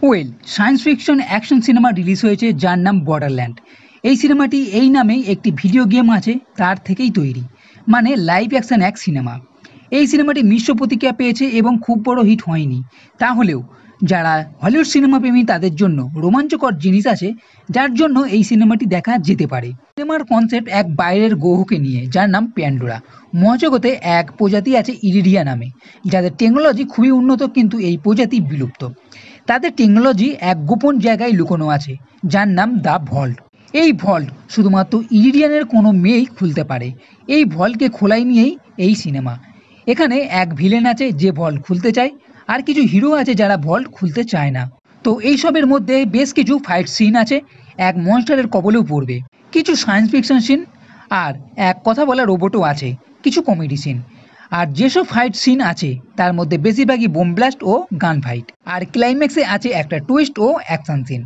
Well science fiction action cinema release হয়েছে যার নাম বর্ডারল্যান্ড। এই সিনেমাটি এই নামেই একটি ভিডিও গেম আছে তার থেকেই তৈরি, মানে লাইভ অ্যাকশন এক সিনেমা। এই সিনেমাটি মিশ্র প্রতিক্রিয়া পেয়েছে এবং খুব বড় হিট হয়নি। তাহলেও যারা হলিউড সিনেমা প্রেমী তাদের জন্য রোমাঞ্চকর জিনিস আছে, যার জন্য এই সিনেমাটি দেখা যেতে পারে। সিনেমার কনসেপ্ট এক বাইরের গ্রহকে নিয়ে, যার নাম প্যান্ডোরা। মহাজগতে এক প্রজাতি আছে ইরিডিয়া নামে, যাদের টেকনোলজি খুবই উন্নত, কিন্তু এই প্রজাতি বিলুপ্ত। তাদের টেকনোলজি এক গোপন জায়গায় লুকোনো আছে, যার নাম দ্য ভল্ট। এই ভল্ট শুধুমাত্র ইরিডিয়ানের কোনো মেয়েই খুলতে পারে। এই ভল্টকে খোলাই নিয়েই এই সিনেমা। এখানে এক ভিলেন আছে যে ভল্ট খুলতে চায়, আর কিছু হিরো আছে যারা ভল্ট খুলতে চায় না। তো এইসবের মধ্যে বেশ কিছু ফাইট সিন আছে, এক মনস্টারের কবলেও পড়বে, কিছু সায়েন্স ফিকশন সিন, আর এক কথা বলা রোবটও আছে, কিছু কমেডি সিন। আর যেসব ফাইট সিন আছে তার মধ্যে বেশিরভাগই বোম ব্লাস্ট ও গান ফাইট, আর ক্লাইম্যাক্সে আছে একটা টুইস্ট ও অ্যাকশন সিন।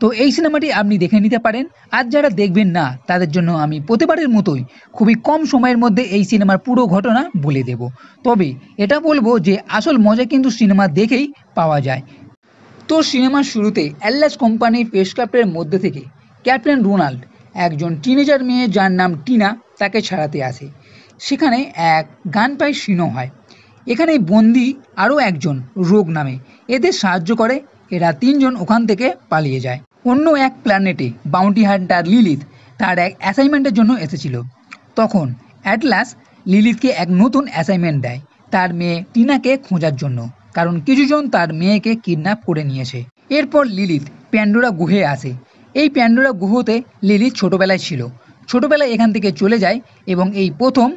তো এই সিনেমাটি আপনি দেখে নিতে পারেন। আর যারা দেখবেন না তাদের জন্য আমি প্রতিবারের মতোই খুবই কম সময়ের মধ্যে এই সিনেমার পুরো ঘটনা বলে দেব। তবে এটা বলবো যে আসল মজা কিন্তু সিনেমা দেখেই পাওয়া যায়। তো সিনেমার শুরুতে অ্যাটলাস কোম্পানির স্পেসক্রাফটের মধ্যে থেকে ক্যাপ্টেন রোনাল্ড, একজন টিনেজার মেয়ে যার নাম টিনা, তাকে ছাড়াতে আসে। সেখানে এক গান ফাইট সিনও হয়। এখানে বন্দি আরও একজন রোগ নামে, এদের সাহায্য করে। এরা তিনজন ওখান থেকে পালিয়ে যায়। অন্য এক প্ল্যানেটে বাউন্টি হান্টার লিলিথ তার এক অ্যাসাইনমেন্টের জন্য এসেছিল। তখন অ্যাটলাস লিলিথকে এক নতুন অ্যাসাইনমেন্ট দেয়, তার মেয়ে টিনাকে খোঁজার জন্য, কারণ কিছুজন তার মেয়েকে কিডন্যাপ করে নিয়েছে। এরপর লিলিথ প্যান্ডোরা গ্রহে আসে। এই প্যান্ডোরা গ্রহতে লিলিথ ছোটবেলায় ছিল। ছোটবেলায় এখান থেকে চলে যায় এবং এই প্রথম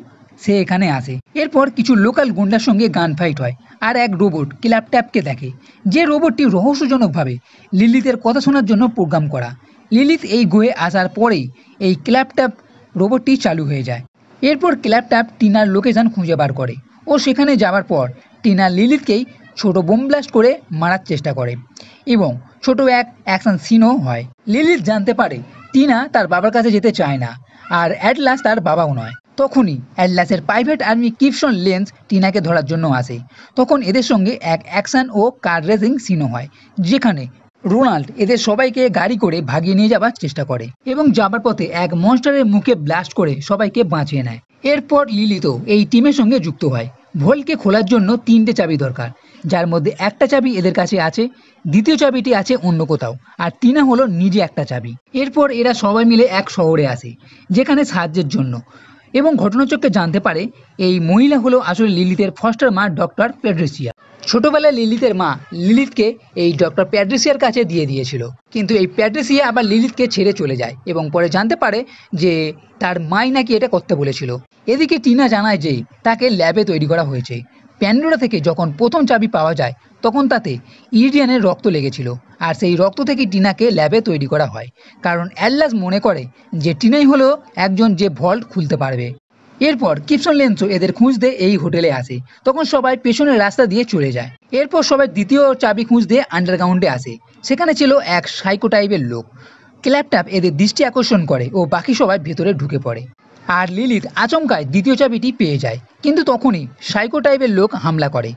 সে এখানে আসে। এরপর কিছু লোকাল গুন্ডার সঙ্গে গান ফাইট হয়, আর এক রোবট ক্ল্যাপট্যাপকে দেখে, যে রোবটটি রহস্যজনকভাবে লিলিথের কথা শোনার জন্য প্রোগ্রাম করা। লিলিথ এই গ্রহে আসার পরেই এই ক্ল্যাপট্যাপ রোবটটি চালু হয়ে যায়। এরপর ক্ল্যাপট্যাপ টিনার লোকেশন খুঁজে বার করে, ও সেখানে যাওয়ার পর টিনা লিলিথকেই ছোট বোম ব্লাস্ট করে মারার চেষ্টা করে, এবং ছোট এক অ্যাকশন সিনও হয়। লিলিথ জানতে পারে টিনা তার বাবার কাছে যেতে চায় না, আর অ্যাটলাস তার বাবাও নয়। তখনই অ্যাটলাসের প্রাইভেট আর্মি ক্রিপসন লেন্স টিনাকে ধরার জন্য আসে। তখন এদের সঙ্গে এক অ্যাকশন ও কার রেসিং সিনও হয়, যেখানে রোনাল্ড এদের সবাইকে গাড়ি করে ভাগিয়ে নিয়ে যাওয়ার চেষ্টা করে, এবং যাবার পথে এক মনস্টারের মুখে ব্লাস্ট করে সবাইকে বাঁচিয়ে নেয়। এরপর লিলিথও এই টিমের সঙ্গে যুক্ত হয়। ভল্টকে খোলার জন্য 3টে চাবি দরকার, যার মধ্যে একটা চাবি এদের কাছে আছে, দ্বিতীয় চাবিটি আছে অন্য কোথাও, আর টিনা হলো নিজে একটা চাবি। এরপর এরা সবাই মিলে এক শহরে আসে, যেখানে সাহায্যের জন্য, এবং ঘটনাচক্রে জানতে পারে এই মহিলা হলো আসলে লিলিথের ফস্টার মা ডক্টর প্যাট্রিসিয়া। ছোটবেলায় লিলিথের মা লিলিথকে এই ডক্টর প্যাট্রিসিয়ার কাছে দিয়ে দিয়েছিল, কিন্তু এই প্যাট্রিসিয়া আবার লিলিথকে ছেড়ে চলে যায়, এবং পরে জানতে পারে যে তার মাই নাকি এটা করতে বলেছিল। এদিকে টিনা জানায় যে তাকে ল্যাবে তৈরি করা হয়েছে। প্যান্ডোরা থেকে যখন প্রথম চাবি পাওয়া যায় তখন তাতে ইরিডিয়ানের রক্ত লেগেছিল, আর সেই রক্ত থেকে টিনাকে ল্যাবে তৈরি করা হয়, কারণ অ্যাটলাস মনে করে যে টিনাই হলো একজন যে ভল্ট খুলতে পারবে। এরপর ক্রিপসন লেন্সও এদের খুঁজতে এই হোটেলে আসে। তখন সবাই পেছনের রাস্তা দিয়ে চলে যায়। এরপর সবাই দ্বিতীয় চাবি খুঁজতে আন্ডারগ্রাউন্ডে আসে। সেখানে ছিল এক সাইকো টাইপের লোক। ক্ল্যাপট্যাপ এদের দৃষ্টি আকর্ষণ করে ও বাকি সবাই ভেতরে ঢুকে পড়ে, আর লিলিথ আচমকায় দ্বিতীয় চাবিটি পেয়ে যায়। কিন্তু তখনই সাইকো টাইপের লোক হামলা করে।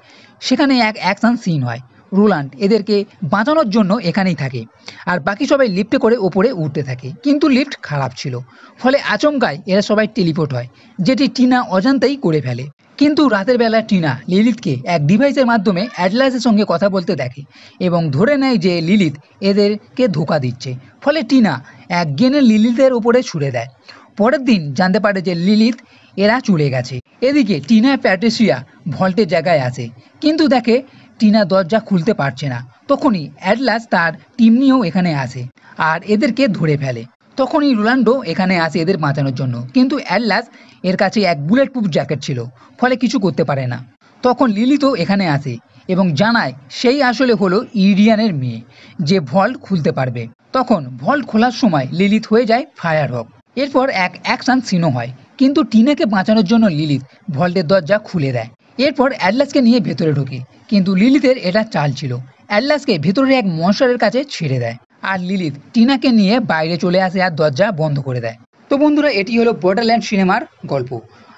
সেখানে এক অ্যাকশন সিন হয়। রোনাল্ড এদেরকে বাঁচানোর জন্য এখানেই থাকে, আর বাকি সবাই লিফটে করে ওপরে উঠতে থাকে, কিন্তু লিফট খারাপ ছিল, ফলে আচমকায় এরা সবাই টেলিপোর্ট হয়, যেটি টিনা অজান্তেই করে ফেলে। কিন্তু রাতের বেলা টিনা লিলিথকে এক ডিভাইসের মাধ্যমে অ্যাটলাসের সঙ্গে কথা বলতে দেখে, এবং ধরে নেয় যে লিলিথ এদেরকে ধোঁকা দিচ্ছে। ফলে টিনা এক গেনে লিলিথের উপরে ছুড়ে দেয়। পরের দিন জানতে পারে যে লিলিথ এরা চলে গেছে। এদিকে টিনা প্যাট্রিসিয়া ভল্টের জায়গায় আসে, কিন্তু দেখে টিনা দরজা খুলতে পারছে না। তখনই অ্যাটলাস তার টিম নিয়েও এখানে আসে, আর এদেরকে ধরে ফেলে। তখনই রোনাল্ডো এখানে আসে এদের বাঁচানোর জন্য, কিন্তু অ্যাটলাস এর কাছে এক বুলেট প্রুফ জ্যাকেট ছিল, ফলে কিছু করতে পারে না। তখন লিলিথও এখানে আসে এবং জানায় সেই আসলে হলো ইরিডিয়ানের মেয়ে, যে ভল্ট খুলতে পারবে। তখন ভল্ট খোলার সময় লিলিথ হয়ে যায় ফায়ার হক। এরপর এক অ্যাকশন সিনও হয়, কিন্তু টিনাকে বাঁচানোর জন্য লিলিথ ভল্টের দরজা খুলে দেয়। এরপর অ্যাটলাসকে নিয়ে ভেতরে ঢোকে, কিন্তু লিলিথের এটা চাল ছিল। অ্যাটলাসকে ভেতরের এক মনস্টারের কাছে ছেড়ে দেয়, আর লিলিথ টিনাকে নিয়ে বাইরে চলে আসে আর দরজা বন্ধ করে দেয়। তো বন্ধুরা, এটি হলো বর্ডারল্যান্ড সিনেমার গল্প।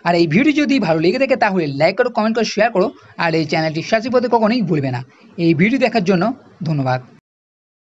আর এই ভিডিও যদি ভালো লেগে থাকে তাহলে লাইক করো, কমেন্ট করো, শেয়ার করো, আর এই চ্যানেলটি সাবস্ক্রাইব করতে কখনোই ভুলবে না। এই ভিডিও দেখার জন্য ধন্যবাদ।